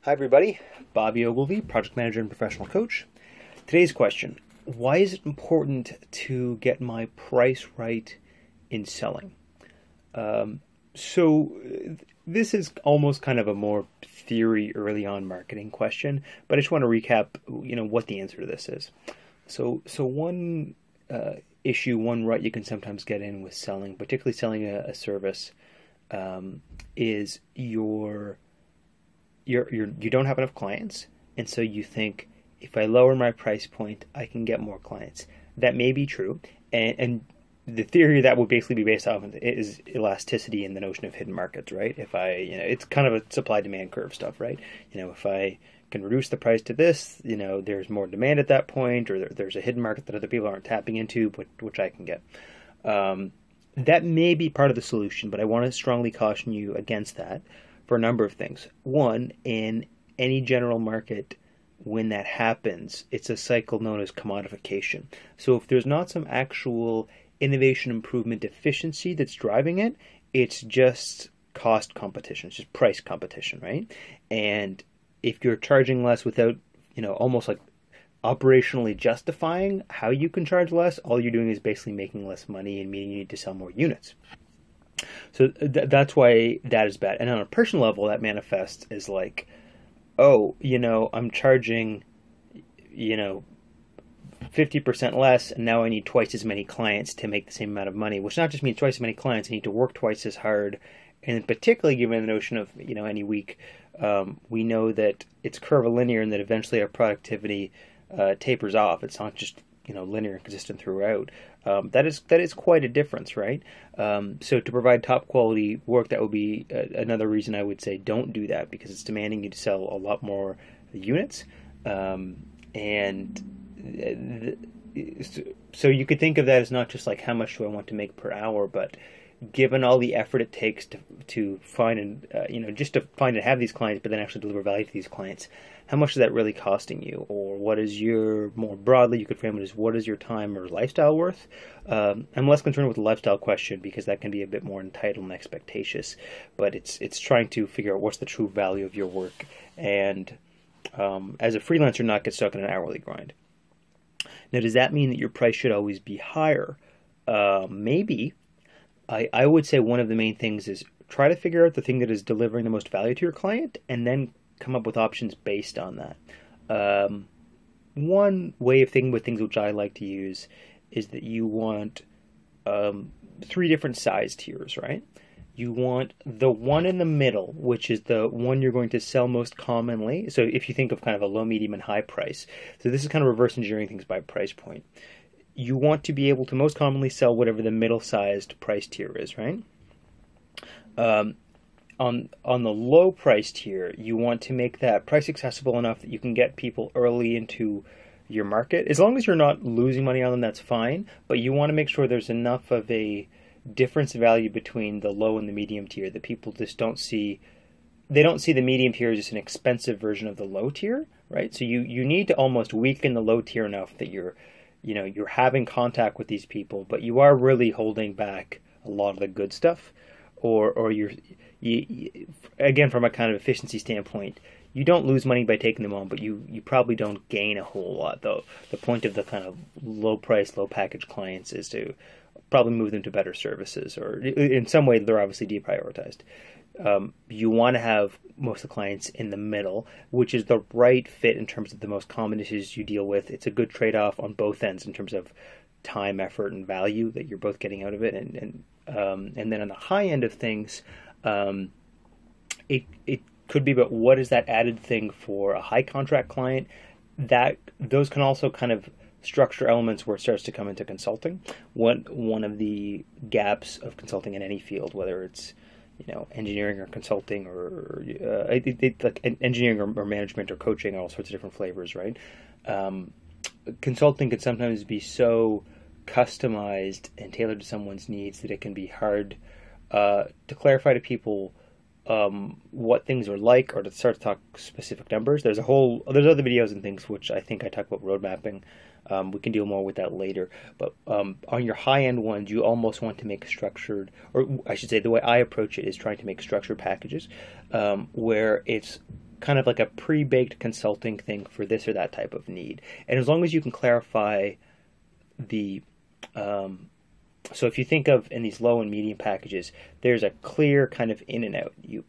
Hi everybody, Bobby Ogilvy, Project Manager and Professional Coach. Today's question: why is it important to get my price right in selling? So this is almost kind of a more theory early on marketing question, but I just want to recap, what the answer to this is. So one issue, one rut you can sometimes get in with selling, particularly selling a service, is you don't have enough clients, and so you think, if I lower my price point, I can get more clients. That may be true, and the theory that would basically be based off of is elasticity and the notion of hidden markets, right? If it's kind of a supply demand curve stuff, right? If I can reduce the price to this, there's more demand at that point, or there's a hidden market that other people aren't tapping into, but which I can get. That may be part of the solution, but I want to strongly caution you against that for a number of things. One, in any general market, when that happens, it's a cycle known as commodification. So if there's not some actual innovation, improvement, efficiency that's driving it, it's just cost competition. It's just price competition, right? And if you're charging less without, almost like operationally justifying how you can charge less, all you're doing is basically making less money, and meaning you need to sell more units. So that's why that is bad. And on a personal level, that manifests as like, oh, I'm charging, 50% less, and now I need twice as many clients to make the same amount of money, which not just means twice as many clients, I need to work twice as hard. And particularly given the notion of, any week, we know that it's curvilinear and that eventually our productivity tapers off. It's not just linear and consistent throughout. That is quite a difference, right? So to provide top quality work, that would be another reason I would say don't do that, because it's demanding you to sell a lot more units. So you could think of that as not just like how much do I want to make per hour, but given all the effort it takes to find and just to find and have these clients, but then actually deliver value to these clients, how much is that really costing you? Or what is more broadly, you could frame it as, what is your time or lifestyle worth? I'm less concerned with the lifestyle question, because that can be a bit more entitled and expectatious, but it's trying to figure out what's the true value of your work, and as a freelancer, not get stuck in an hourly grind. Now, does that mean that your price should always be higher? Maybe. I would say one of the main things is try to figure out the thing that is delivering the most value to your client, and then come up with options based on that. One way of thinking with things which I like to use is that you want 3 different size tiers, right? You want the one in the middle, which is the one you're going to sell most commonly. So if you think of kind of a low, medium, and high price, so this is kind of reverse engineering things by price point. You want to be able to most commonly sell whatever the middle-sized price tier is, right? On the low price tier, you want to make that price accessible enough that you can get people early into your market. As long as you're not losing money on them, that's fine. But you want to make sure there's enough of a difference in value between the low and the medium tier that people just don't see. They don't see the medium tier as just an expensive version of the low tier, right? So you need to almost weaken the low tier enough that you're having contact with these people, but you are really holding back a lot of the good stuff, or you again, from a kind of efficiency standpoint, you don't lose money by taking them on, but you probably don't gain a whole lot, though. The point of the kind of low price, low package clients is to probably move them to better services, or in some way they're obviously deprioritized. You want to have most of the clients in the middle, which is the right fit in terms of the most common issues you deal with. It's a good trade-off on both ends in terms of time, effort, and value that you're both getting out of it. And then on the high end of things, it could be about what is that added thing for a high contract client. That those can also kind of structure elements where it starts to come into consulting. One of the gaps of consulting in any field, whether it's engineering or consulting, or like engineering or management or coaching, all sorts of different flavors, right? Consulting can sometimes be so customized and tailored to someone's needs that it can be hard to clarify to people what things are like, or to start to talk specific numbers. There's other videos and things which I think I talk about road mapping. We can deal more with that later. But on your high-end ones, you almost want to make structured, or I should say, the way I approach it is trying to make structured packages, where it's kind of like a pre-baked consulting thing for this or that type of need. And as long as you can clarify the so if you think of in these low and medium packages, there's a clear kind of in and out. You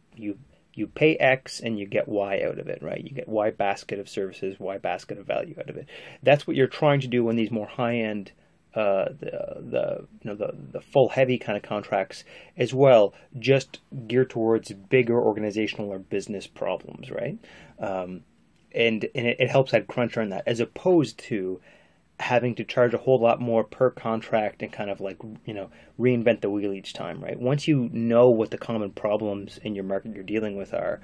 pay X and you get Y out of it, right? You get Y basket of services, Y basket of value out of it. That's what you're trying to do in these more high end, the full heavy kind of contracts as well, just geared towards bigger organizational or business problems, right? And it helps add crunch on that, as opposed to having to charge a whole lot more per contract and kind of like, reinvent the wheel each time, right? Once you know what the common problems in your market you're dealing with are,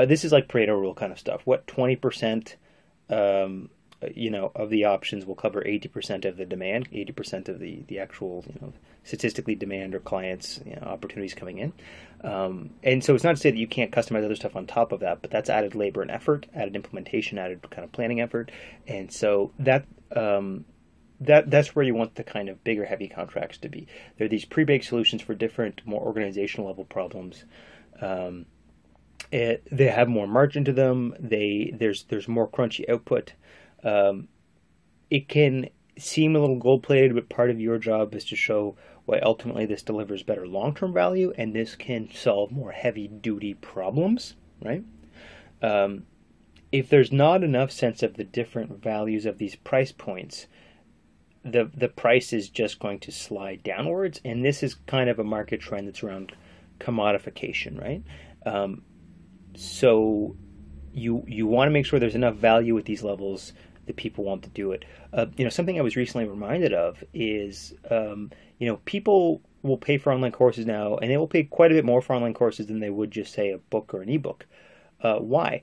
this is like Pareto rule kind of stuff. What 20%, of the options will cover 80% of the demand, 80% of the actual, statistically demand or clients, opportunities coming in. And so it's not to say that you can't customize other stuff on top of that, but that's added labor and effort, added implementation, added kind of planning effort. And so that's where you want the kind of bigger, heavy contracts to be. They're these pre-baked solutions for different, more organizational level problems. They have more margin to them. There's more crunchy output. It can seem a little gold-plated, but part of your job is to show why ultimately this delivers better long-term value, and this can solve more heavy-duty problems, right? If there's not enough sense of the different values of these price points, the price is just going to slide downwards, and this is kind of a market trend that's around commodification, right? So you want to make sure there's enough value at these levels that people want to do it. Something I was recently reminded of is, people will pay for online courses now, and they will pay quite a bit more for online courses than they would just say a book or an ebook. Why?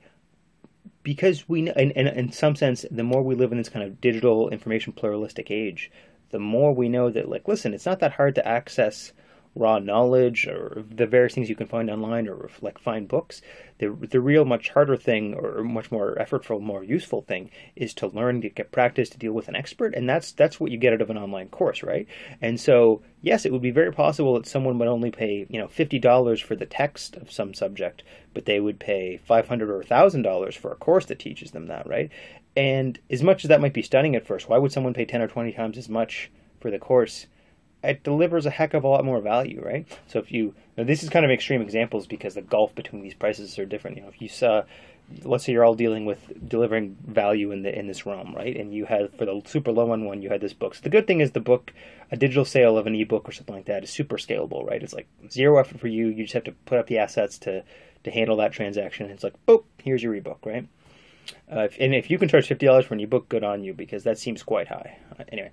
Because we know, and in some sense, the more we live in this kind of digital information pluralistic age, the more we know that, like, listen, it's not that hard to access raw knowledge or the various things you can find online, or like find books. The real much harder thing, or much more effortful, more useful thing, is to learn, to get practice, to deal with an expert, and that's what you get out of an online course, right? And so yes, it would be very possible that someone would only pay $50 for the text of some subject, but they would pay $500 or $1,000 for a course that teaches them that, right? And as much as that might be stunning at first, why would someone pay 10 or 20 times as much for the course? It delivers a heck of a lot more value, right? So if this is kind of extreme examples because the gulf between these prices are different. If you saw, let's say you're all dealing with delivering value in this realm, right? And you had, for the super low end one, you had this book. So the good thing is the book, a digital sale of an ebook or something like that, is super scalable, right? It's like zero effort for you. You just have to put up the assets to handle that transaction. It's like, boop, here's your ebook, right? And if you can charge $50 for an ebook, good on you, because that seems quite high. Anyway,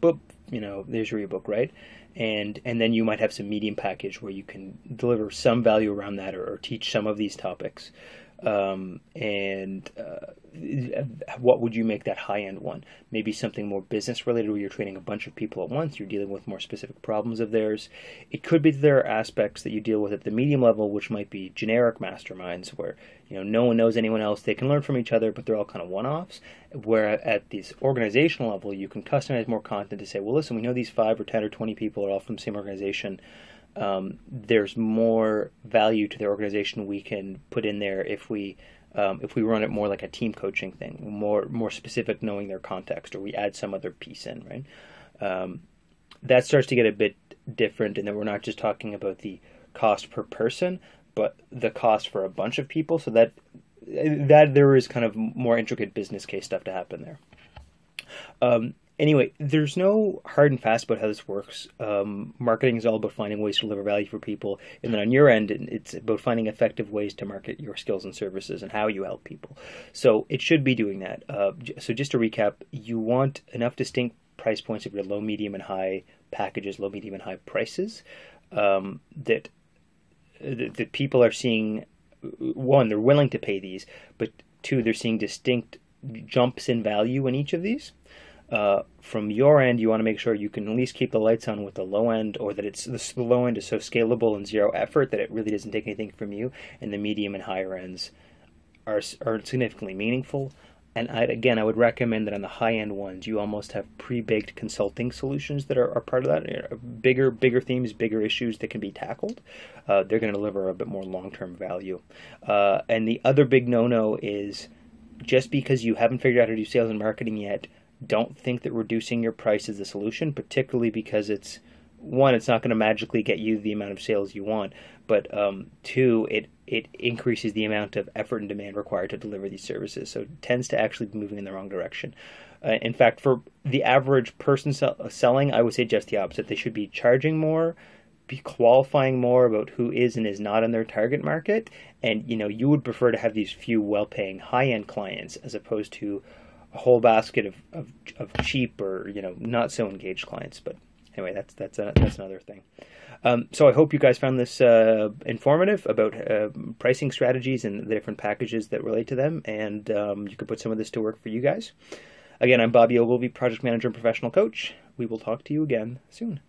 boop. There's your ebook, right? And then you might have some medium package where you can deliver some value around that, or teach some of these topics. What would you make that high-end one? Maybe something more business-related, where you're training a bunch of people at once. You're dealing with more specific problems of theirs. It could be that there are aspects that you deal with at the medium level, which might be generic masterminds, where no one knows anyone else. They can learn from each other, but they're all kind of one-offs. Where at this organizational level, you can customize more content to say, well, listen, we know these 5 or 10 or 20 people are all from the same organization. There's more value to the organization we can put in there if we run it more like a team coaching thing, more specific, knowing their context, or we add some other piece in, right? That starts to get a bit different, and then we're not just talking about the cost per person, but the cost for a bunch of people. So that there is kind of more intricate business case stuff to happen there. Anyway, there's no hard and fast about how this works. Marketing is all about finding ways to deliver value for people. And then on your end, it's about finding effective ways to market your skills and services and how you help people. So it should be doing that. So just to recap, you want enough distinct price points of your low, medium, and high packages, low, medium, and high prices, that people are seeing, one, they're willing to pay these, but two, they're seeing distinct jumps in value in each of these. From your end, you want to make sure you can at least keep the lights on with the low end, or that the low end is so scalable and zero effort that it really doesn't take anything from you, and the medium and higher ends are significantly meaningful. And I would recommend that on the high-end ones, you almost have pre-baked consulting solutions that are part of that. You know, bigger themes, bigger issues that can be tackled. They're going to deliver a bit more long-term value. And the other big no-no is, just because you haven't figured out how to do sales and marketing yet, don't think that reducing your price is the solution, particularly because it's not going to magically get you the amount of sales you want, but two, it increases the amount of effort and demand required to deliver these services. So it tends to actually be moving in the wrong direction. In fact, for the average person selling, I would say just the opposite. They should be charging more, be qualifying more about who is and is not in their target market, and you would prefer to have these few well-paying high-end clients as opposed to a whole basket of cheap or not so engaged clients. But anyway, that's another thing. So I hope you guys found this informative about pricing strategies and the different packages that relate to them, and you could put some of this to work for you guys. Again, I'm Bobby Ogilvy, Project Manager and Professional Coach. We will talk to you again soon.